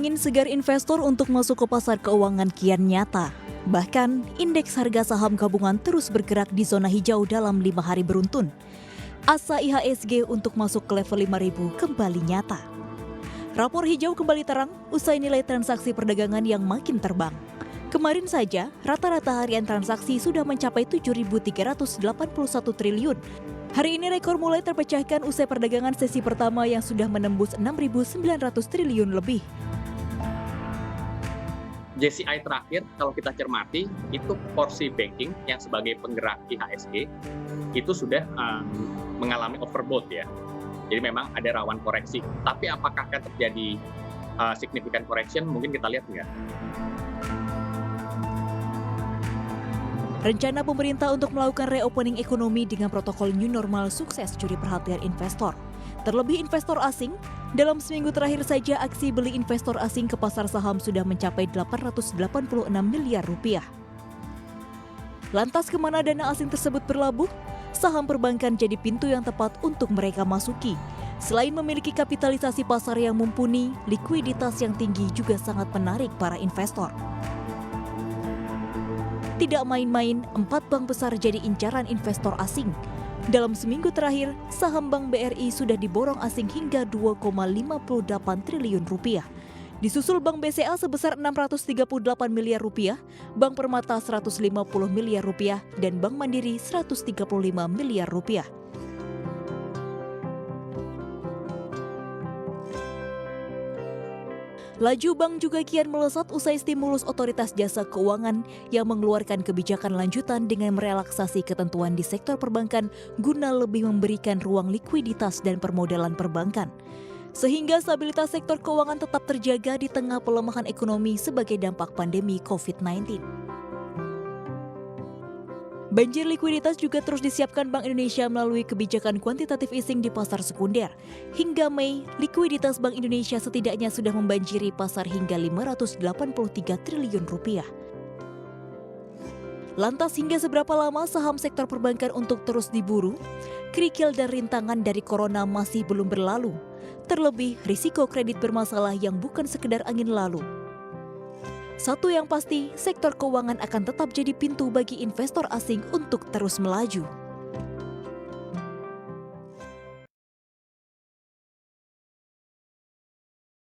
Angin segar investor untuk masuk ke pasar keuangan kian nyata. Bahkan, indeks harga saham gabungan terus bergerak di zona hijau dalam 5 hari beruntun. Asa IHSG untuk masuk ke level 5.000 kembali nyata. Rapor hijau kembali terang usai nilai transaksi perdagangan yang makin terbang. Kemarin saja, rata-rata harian transaksi sudah mencapai 7.381 triliun. Hari ini rekor mulai terpecahkan usai perdagangan sesi pertama yang sudah menembus 6.900 triliun lebih. JCI terakhir kalau kita cermati itu porsi banking yang sebagai penggerak IHSG itu sudah mengalami overbought ya. Jadi memang ada rawan koreksi. Tapi apakah akan terjadi significant correction? Mungkin kita lihat nggak. Rencana pemerintah untuk melakukan reopening ekonomi dengan protokol new normal sukses curi perhatian investor. Terlebih investor asing, dalam seminggu terakhir saja aksi beli investor asing ke pasar saham sudah mencapai 886 miliar rupiah. Lantas kemana dana asing tersebut berlabuh? Saham perbankan jadi pintu yang tepat untuk mereka masuki. Selain memiliki kapitalisasi pasar yang mumpuni, likuiditas yang tinggi juga sangat menarik para investor. Tidak main-main, 4 bank besar jadi incaran investor asing. Dalam seminggu terakhir, saham Bank BRI sudah diborong asing hingga 2,58 triliun rupiah. Disusul Bank BCA sebesar 638 miliar rupiah, Bank Permata 150 miliar rupiah, dan Bank Mandiri 135 miliar rupiah. Laju bank juga kian melesat usai stimulus otoritas jasa keuangan yang mengeluarkan kebijakan lanjutan dengan merelaksasi ketentuan di sektor perbankan guna lebih memberikan ruang likuiditas dan permodalan perbankan. Sehingga stabilitas sektor keuangan tetap terjaga di tengah pelemahan ekonomi sebagai dampak pandemi COVID-19. Banjir likuiditas juga terus disiapkan Bank Indonesia melalui kebijakan kuantitatif easing di pasar sekunder. Hingga Mei, likuiditas Bank Indonesia setidaknya sudah membanjiri pasar hingga 583 triliun rupiah. Lantas hingga seberapa lama saham sektor perbankan untuk terus diburu? Kerikil dan rintangan dari corona masih belum berlalu. Terlebih risiko kredit bermasalah yang bukan sekedar angin lalu. Satu yang pasti, sektor keuangan akan tetap jadi pintu bagi investor asing untuk terus melaju.